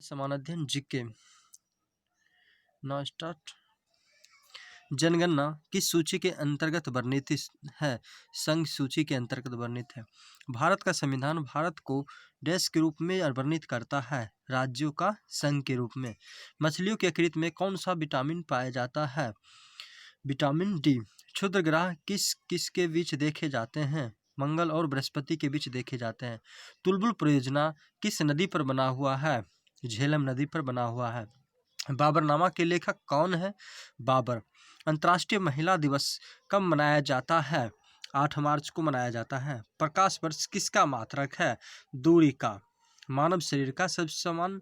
समान अध्ययन GK. Now start. जनगणना किस सूची के अंतर्गत वर्णित है? संघ सूची के अंतर्गत वर्णित है। भारत का संविधान भारत को देश के रूप में वर्णित करता है, राज्यों का संघ के रूप में। मछलियों के यकृत में कौन सा विटामिन पाया जाता है? Vitamin D. क्षुद्र ग्रह किस किस के बीच देखे जाते हैं? मंगल और बृहस्पति के बीच देखे जाते हैं। तुलबुल परियोजना किस नदी पर बना हुआ है? झेलम नदी पर बना हुआ है। बाबरनामा के लेखक कौन है? बाबर। अंतर्राष्ट्रीय महिला दिवस कब मनाया जाता है? 8 मार्च को मनाया जाता है। प्रकाश वर्ष किसका मात्रक है? दूरी का। मानव शरीर का सबसे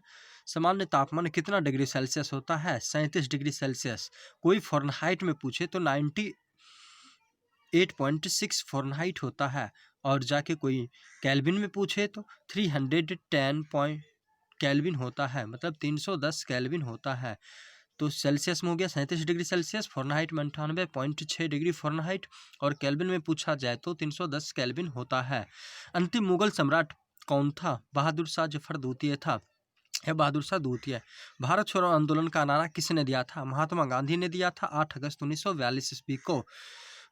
सामान्य तापमान कितना डिग्री सेल्सियस होता है? 37 डिग्री सेल्सियस। कोई फ़ारेनहाइट में पूछे तो 98.6 फ़ारेनहाइट होता है, और जाके कोई केल्विन में पूछे तो 310 केल्विन होता है, मतलब 310 केल्विन होता है। तो सेल्सियस में हो गया 37 डिग्री सेल्सियस, फ़ारेनहाइट में 98.6 डिग्री फ़ारेनहाइट, और केल्विन में पूछा जाए तो 310 केल्विन होता है। अंतिम मुगल सम्राट कौन था? बहादुर शाह जफर द्वितीय था। यह बहादुर शाह द्वितीय। भारत छोड़ो आंदोलन का नारा किसने दिया था? महात्मा गांधी ने दिया था 8 अगस्त 1942 ईस्वी को।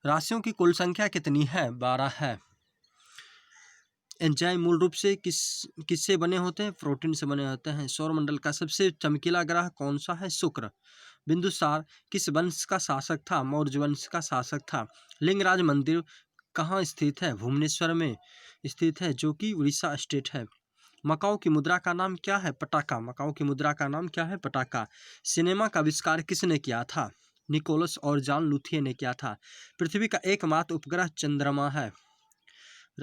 राशियों की कुल संख्या कितनी है? 12 है। एंजाइम मूल रूप से किससे बने होते हैं? प्रोटीन से बने होते हैं। सौरमंडल का सबसे चमकीला ग्रह कौन सा है? शुक्र। बिंदुसार किस वंश का शासक था? मौर्य वंश का शासक था। लिंगराज मंदिर कहाँ स्थित है? भुवनेश्वर में स्थित है, जो कि उड़ीसा स्टेट है। मकाओ की मुद्रा का नाम क्या है? पटाका। मकाओ की मुद्रा का नाम क्या है? पटाका। सिनेमा का आविष्कार किसने किया था? निकोलस और जॉन लुथिये ने किया था। पृथ्वी का एकमात्र उपग्रह चंद्रमा है।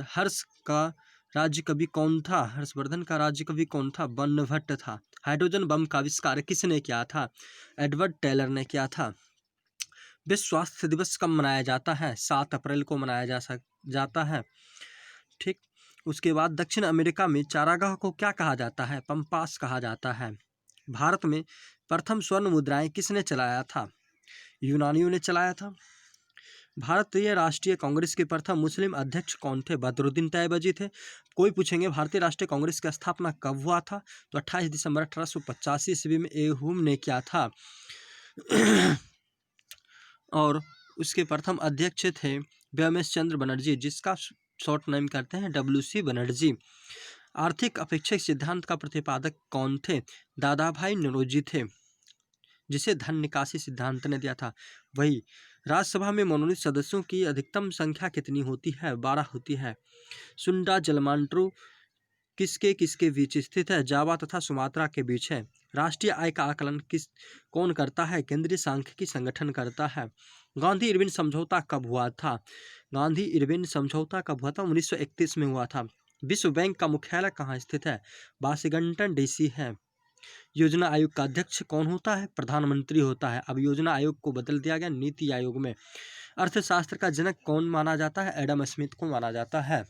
हर्ष का राज्य कवि कौन था? हर्षवर्धन का राज्य कवि कौन था? बर्नभट्ट था। हाइड्रोजन बम का आविष्कार किसने किया था? एडवर्ड टेलर ने किया था। विश्व स्वास्थ्य दिवस कब मनाया जाता है? 7 अप्रैल को मनाया जाता है। ठीक। उसके बाद दक्षिण अमेरिका में चारागाह को क्या कहा जाता है? पंपास कहा जाता है। भारत में प्रथम स्वर्ण मुद्राएं किसने चलाया था? यूनानियों ने चलाया था। भारतीय राष्ट्रीय कांग्रेस के प्रथम मुस्लिम अध्यक्ष कौन थे? बदरुद्दीन तैयबजी थे। कोई पूछेंगे भारतीय राष्ट्रीय कांग्रेस की स्थापना कब हुआ था? तो 28 दिसंबर 1885 ईस्वी में एहुम ने किया था। और उसके प्रथम अध्यक्ष थे व्योमेश चंद्र बनर्जी, जिसका शॉर्ट नेम करते हैं WC बनर्जी। आर्थिक अपेक्षक सिद्धांत का प्रतिपादक कौन थे? दादाभाई नौरोजी थे, जिसे धन निकासी सिद्धांत ने दिया था। वही राज्यसभा में मनोनीत सदस्यों की अधिकतम संख्या कितनी होती है? 12 होती है। सुंडा जलमांट्रो किसके बीच स्थित है? जावा तथा सुमात्रा के बीच है। राष्ट्रीय आय का आकलन कौन करता है? केंद्रीय सांख्यिकी संगठन करता है। गांधी इरविन समझौता कब हुआ था? गांधी इरविन समझौता कब हुआ था? 1931 में हुआ था। विश्व बैंक का मुख्यालय कहाँ स्थित है? वाशिंगटन DC है। योजना आयोग का अध्यक्ष कौन होता है? प्रधानमंत्री होता है। अब योजना आयोग को बदल दिया गया नीति आयोग में। अर्थशास्त्र का जनक कौन माना जाता है? एडम स्मिथ को माना जाता है।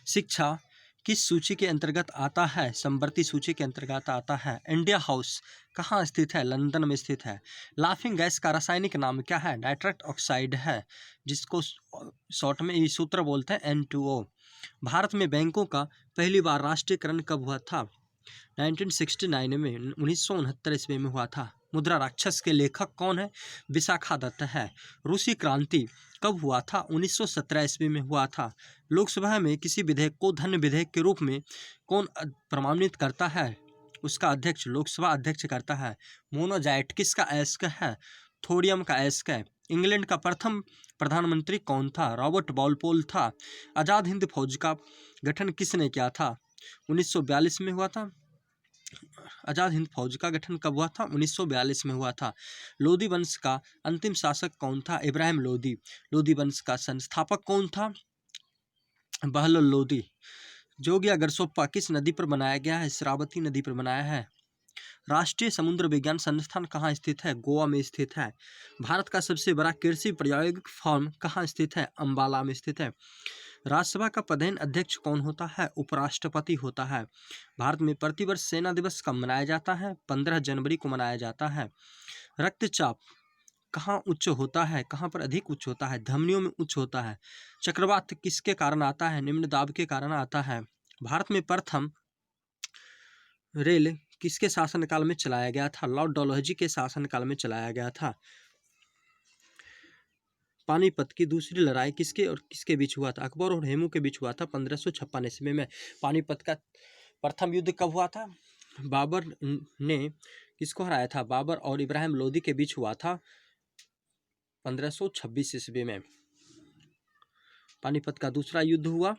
शिक्षा किस सूची के अंतर्गत आता है? समवर्ती सूची के अंतर्गत आता है। इंडिया हाउस कहाँ स्थित है? लंदन में स्थित है। लाफिंग गैस का रासायनिक नाम क्या है? नाइट्रस ऑक्साइड है, जिसको शॉर्ट में ये सूत्र बोलते हैं N2O। भारत में बैंकों का पहली बार राष्ट्रीयकरण कब हुआ था? 1969 में, 1969 ईस्वी में हुआ था। मुद्रा राक्षस के लेखक कौन है? विशाखादत्त है। रूसी क्रांति कब हुआ था? 1917 ईस्वी में हुआ था। लोकसभा में किसी विधेयक को धन विधेयक के रूप में कौन प्रमाणित करता है? उसका अध्यक्ष, लोकसभा अध्यक्ष करता है। मोनोजाइट किसका अयस्क है? थोडियम का अयस्क है। इंग्लैंड का प्रथम प्रधानमंत्री कौन था? रॉबर्ट वॉलपोल था। आज़ाद हिंद फौज का गठन किसने किया था? 1942 में हुआ था। आज़ाद हिंद फौज का गठन कब हुआ था? 1942 में हुआ था। लोधी वंश का अंतिम शासक कौन था? इब्राहिम लोधी। लोधी वंश का संस्थापक कौन था? बहलोल लोधी। जोगिया गरसोप्पा किस नदी पर बनाया गया है? श्रावती नदी पर बनाया है। राष्ट्रीय समुद्र विज्ञान संस्थान कहाँ स्थित है? गोवा में स्थित है। भारत का सबसे बड़ा कृषि प्रायोगिक फार्म कहाँ स्थित है? अंबाला में स्थित है। राज्यसभा का प्रधान अध्यक्ष कौन होता है? उपराष्ट्रपति होता है। भारत में प्रतिवर्ष सेना दिवस कब मनाया जाता है? 15 जनवरी को मनाया जाता है। रक्तचाप कहाँ उच्च होता है? कहाँ पर अधिक उच्च होता है? धमनियों में उच्च होता है। चक्रवात किसके कारण आता है? निम्न दाब के कारण आता है। भारत में प्रथम रेल किसके शासनकाल में चलाया गया था? लॉर्ड डलहौजी के शासनकाल में चलाया गया था। पानीपत की दूसरी लड़ाई किसके और किसके बीच हुआ था? अकबर और हेमू के बीच हुआ था 1556 ईस्वी में। पानीपत का प्रथम युद्ध कब हुआ था? बाबर ने किसको हराया था? बाबर और इब्राहिम लोदी के बीच हुआ था 1526 ईस्वी में। पानीपत का दूसरा युद्ध हुआ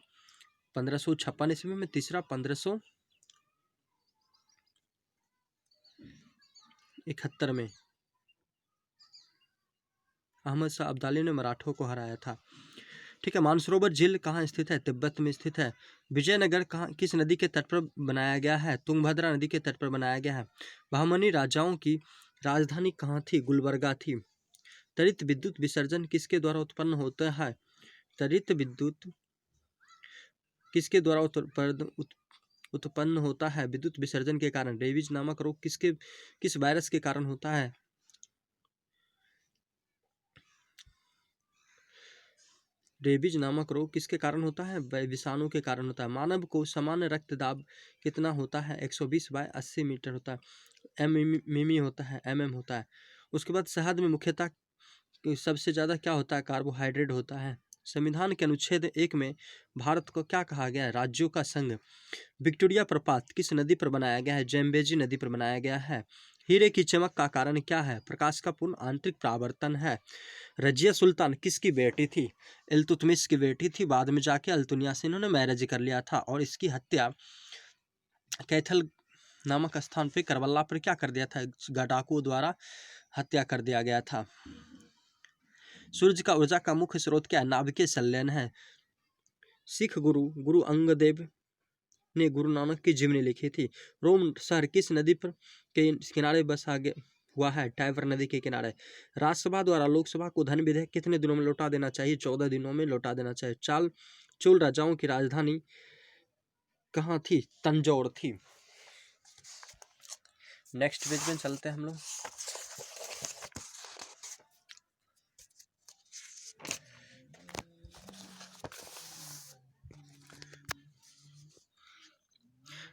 1556 ईस्वी में, तीसरा 1571 में। अहमद शाह अब्दाली ने मराठों को हराया था। ठीक है। मानसरोवर झील कहाँ स्थित है? तिब्बत में स्थित है। विजयनगर कहाँ किस नदी के तट पर बनाया गया है? तुंगभद्रा नदी के तट पर बनाया गया है। बहमनी राजाओं की राजधानी कहाँ थी? गुलबर्गा थी। त्वरित विद्युत विसर्जन किसके द्वारा उत्पन्न होता है? त्वरित विद्युत किसके द्वारा उत्पन्न होता है? विद्युत विसर्जन के कारण। रेबीज नामक रोग किस वायरस के कारण होता है? रेबीज नामक रोग किसके कारण होता है? विषाणु के कारण होता है। मानव को सामान्य रक्तदाब कितना होता है? 120/80 मीटर होता है। मिमी होता है, होता है। उसके बाद शहद में मुख्यतः सबसे ज़्यादा क्या होता है? कार्बोहाइड्रेट होता है। संविधान के अनुच्छेद 1 में भारत को क्या कहा गया है? राज्यों का संघ। विक्टोरिया प्रपात किस नदी पर बनाया गया है? जैम्बेजी नदी पर बनाया गया है। हीरे की चमक का कारण क्या है? प्रकाश का पूर्ण आंतरिक परावर्तन है। रजिया सुल्तान किसकी बेटी थी? इल्तुतमिश की बेटी थी। बाद में जाके अल्तुनिया से इन्होंने मैरिज कर लिया था और इसकी हत्या कैथल नामक स्थान पे करबला पर क्या कर दिया था? डाकुओं द्वारा हत्या कर दिया गया था। सूर्य का ऊर्जा का मुख्य स्रोत क्या है? नाभिकीय संलयन है। सिख गुरु अंगदेव ने गुरु नानक की जीवनी लिखी थी। रोम शहर किस नदी पर के किनारे बसा हुआ है? टाइबर नदी के किनारे। राज्यसभा द्वारा लोकसभा को धन विधेयक कितने दिनों में लौटा देना चाहिए? 14 दिनों में लौटा देना चाहिए। चोल राजाओं की राजधानी कहाँ थी? तंजौर थी। नेक्स्ट पेज में चलते हैं हम लोग।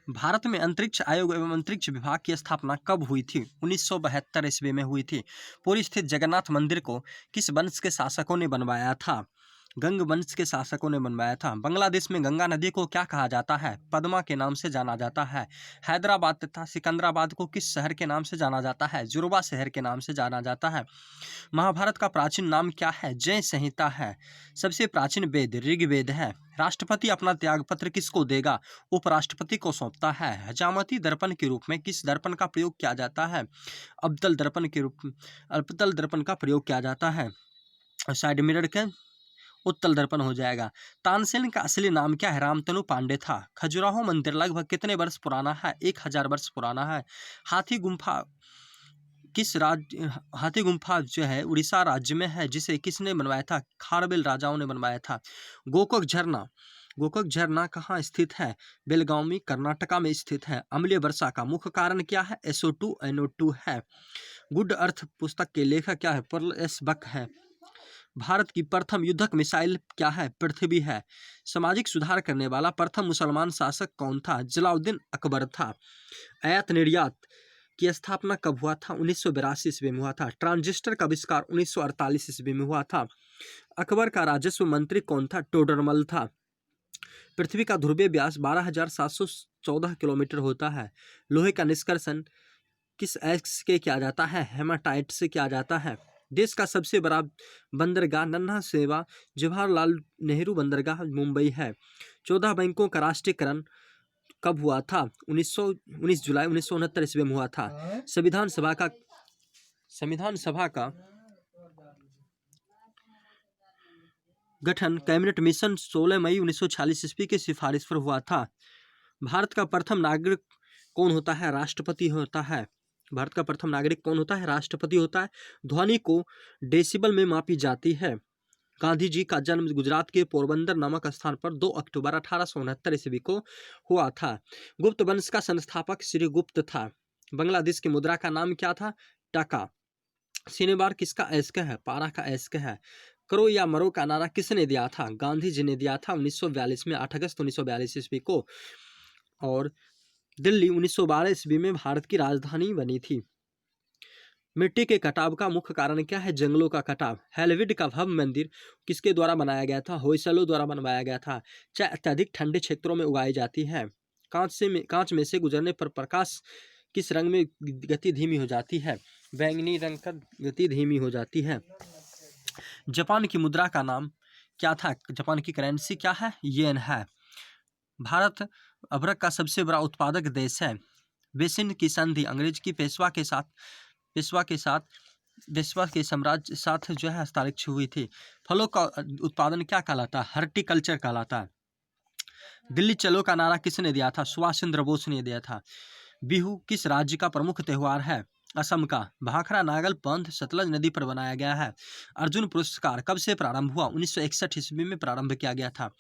भारत में अंतरिक्ष आयोग एवं अंतरिक्ष विभाग की स्थापना कब हुई थी? 1972 ईस्वी में हुई थी। पुरी स्थित जगन्नाथ मंदिर को किस वंश के शासकों ने बनवाया था? गंग वंश के शासकों ने बनवाया था। बांग्लादेश में गंगा नदी को क्या कहा जाता है? पद्मा के नाम से जाना जाता है। हैदराबाद तथा सिकंदराबाद को किस शहर के नाम से जाना जाता है? जुर्बा शहर के नाम से जाना जाता है। महाभारत का प्राचीन नाम क्या है? जय संहिता है। सबसे प्राचीन वेद ऋग्वेद है। राष्ट्रपति अपना त्यागपत्र किसको देगा? उपराष्ट्रपति को सौंपता है। हजामती दर्पण के रूप में किस दर्पण का प्रयोग किया जाता है? अवतल दर्पण का प्रयोग किया जाता है। साइड मिरर के उत्तल दर्पण हो जाएगा। तानसेन का असली नाम क्या है? रामतनु पांडे था। खजुराहो मंदिर लगभग कितने वर्ष पुराना है? 1000 वर्ष पुराना है। हाथी गुम्फा जो है उड़ीसा राज्य में है, जिसे किसने बनवाया था? खारवेल राजाओं ने बनवाया था। गोकाक झरना कहाँ स्थित है? बेलगावी कर्नाटका में स्थित है। अम्लीय वर्षा का मुख्य कारण क्या है? SO2 NO2 है। गुड अर्थ पुस्तक के लेखक क्या है? पर्ल एस बक है। भारत की प्रथम युद्धक मिसाइल क्या है? पृथ्वी है। सामाजिक सुधार करने वाला प्रथम मुसलमान शासक कौन था? जलाउद्दीन अकबर था। आयात निर्यात की स्थापना कब हुआ था? 1982 ईस्वी में हुआ था। ट्रांजिस्टर का आविष्कार 1948 ईस्वी में हुआ था। अकबर का राजस्व मंत्री कौन था? टोडरमल था। पृथ्वी का ध्रुवीय व्यास 12,714 किलोमीटर होता है। लोहे का निष्कर्षण किस अयस्क से किया जाता है? हेमाटाइट से किया जाता है। देश का सबसे बड़ा बंदरगाह नन्हा सेवा जवाहरलाल नेहरू बंदरगाह मुंबई है। 14 बैंकों का राष्ट्रीयकरण कब हुआ था? 19 जुलाई 1969 ईस्वी में हुआ था। संविधान सभा का गठन कैबिनेट मिशन 16 मई 1946 ईस्वी की सिफारिश पर हुआ था। भारत का प्रथम नागरिक कौन होता है? राष्ट्रपति होता है। भारत का प्रथम नागरिक कौन होता है? राष्ट्रपति होता है। ध्वनि को डेसिबल में मापी जाती है। गांधी जी का जन्म गुजरात के पोरबंदर नामक स्थान पर 2 अक्टूबर 1869 ईस्वी को हुआ था। गुप्त वंश का संस्थापक श्री गुप्त था। बांग्लादेश की मुद्रा का नाम क्या था? टका। शनिवार किसका अयस्क है? पारा का अयस्क है। करो या मरो का नारा किसने दिया था? गांधी जी ने दिया था 1942 में, 8 अगस्त 1942 ईस्वी को। और दिल्ली 1912 ईस्वी में भारत की राजधानी बनी थी। मिट्टी के कटाव का मुख्य कारण क्या है? जंगलों का कटाव। हेलविड का भव्य मंदिर किसके द्वारा बनाया गया था? होयसलों द्वारा बनवाया गया था। चाय अत्यधिक ठंडे क्षेत्रों में उगाई जाती है। कांच में से गुजरने पर प्रकाश किस रंग में गति धीमी हो जाती है? बैंगनी रंग का गति धीमी हो जाती है। जापान की मुद्रा का नाम क्या था? जापान की करेंसी क्या है? येन है। भारत अभ्रक का सबसे बड़ा उत्पादक देश है। बेसिन की संधि अंग्रेज की पेशवा के साम्राज्य साथ जो है हस्ताक्षर हुई थी। फलों का उत्पादन क्या कहलाता है? हॉर्टिकल्चर कहलाता है। दिल्ली चलो का नारा किसने दिया था? सुभाष चंद्र बोस ने दिया था। बिहू किस राज्य का प्रमुख त्योहार है? असम का। भाखड़ा नागल पंथ सतलज नदी पर बनाया गया है। अर्जुन पुरस्कार कब से प्रारंभ हुआ? 1961 ईस्वी में प्रारंभ किया गया था।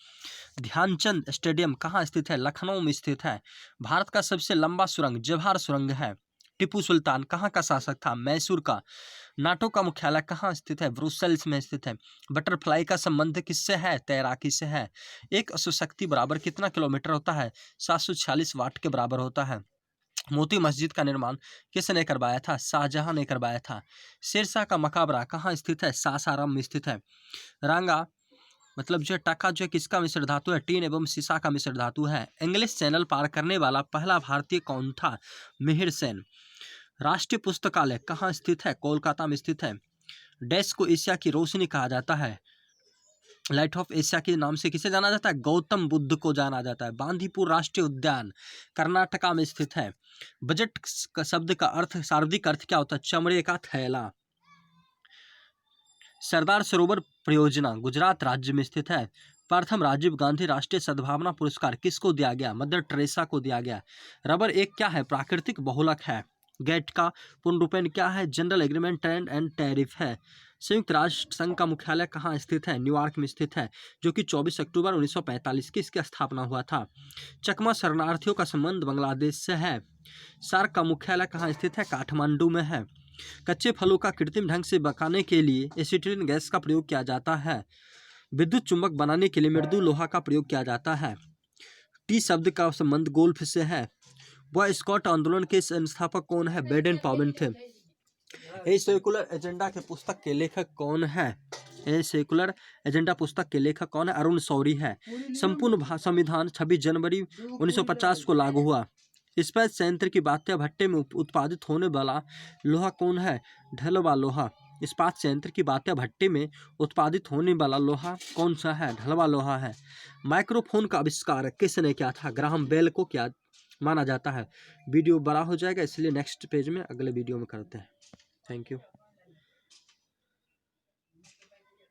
ध्यानचंद स्टेडियम कहाँ स्थित है? लखनऊ में स्थित है। भारत का सबसे लंबा सुरंग जवाहर सुरंग है। टिप्पू सुल्तान कहाँ का शासक था? मैसूर का। नाटो का मुख्यालय कहाँ स्थित है? ब्रुसेल्स में स्थित है। बटरफ्लाई का संबंध किससे है? तैराकी से है। एक अश्वशक्ति बराबर कितना किलोमीटर होता है? 746 वाट के बराबर होता है। मोती मस्जिद का निर्माण किसने करवाया था? शाहजहां ने करवाया था। शेरशाह का मकबरा कहाँ स्थित है? सासाराम में स्थित है। रांगा मतलब जो टका जो किसका मिश्र धातु है? टीन एवं सीसा का मिश्र धातु है। इंग्लिश चैनल पार करने वाला पहला भारतीय कौन था? मिहिर सेन। राष्ट्रीय पुस्तकालय कहाँ स्थित है? कोलकाता में स्थित है। डैश को एशिया की रोशनी कहा जाता है। लाइट ऑफ एशिया के नाम से किसे जाना जाता है? गौतम बुद्ध को जाना जाता है। बांदीपुर राष्ट्रीय उद्यान कर्नाटका में स्थित है। बजट शब्द का अर्थ, शाब्दिक अर्थ क्या होता है? चमड़े का थैला। सरदार सरोवर परियोजना गुजरात राज्य में स्थित है। प्रथम राजीव गांधी राष्ट्रीय सद्भावना पुरस्कार किसको दिया गया? मदर टेरेसा को दिया गया। रबर एक क्या है? प्राकृतिक बहुलक है। गेट का पूर्ण रूपेण क्या है? General agreement trend and tariff है। संयुक्त राष्ट्र संघ का मुख्यालय कहाँ स्थित है? न्यूयॉर्क में स्थित है, जो कि 24 अक्टूबर 1945 की इसकी स्थापना हुआ था। चकमा शरणार्थियों का संबंध बांग्लादेश से है। सार्क का मुख्यालय कहाँ स्थित है? काठमांडू में है। कच्चे फलों का कृत्रिम ढंग से पकाने के लिए एसिटिलीन गैस का प्रयोग किया जाता है। विद्युत चुंबक बनाने के लिए मृदु लोहा का प्रयोग किया जाता है। टी शब्द का संबंध गोल्फ से है। बॉय स्काउट आंदोलन के संस्थापक कौन है? बेडन पावेल थे। ए सेकुलर एजेंडा के पुस्तक के लेखक कौन है? ए सेकुलर एजेंडा पुस्तक के लेखक कौन है? अरुण शौरी है। संपूर्ण संविधान 26 जनवरी 1950 को लागू हुआ। इस्पात संयंत्र की बात्या भट्टे में उत्पादित होने वाला लोहा कौन है? ढलवा लोहा। इस्पात संयंत्र की बात्या भट्टे में उत्पादित होने वाला लोहा कौन सा है? ढलवा लोहा है। माइक्रोफोन का आविष्कार किसने किया था? ग्राहम बेल को क्या माना जाता है? वीडियो बड़ा हो जाएगा, इसलिए नेक्स्ट पेज में अगले वीडियो में करते हैं। Thank you.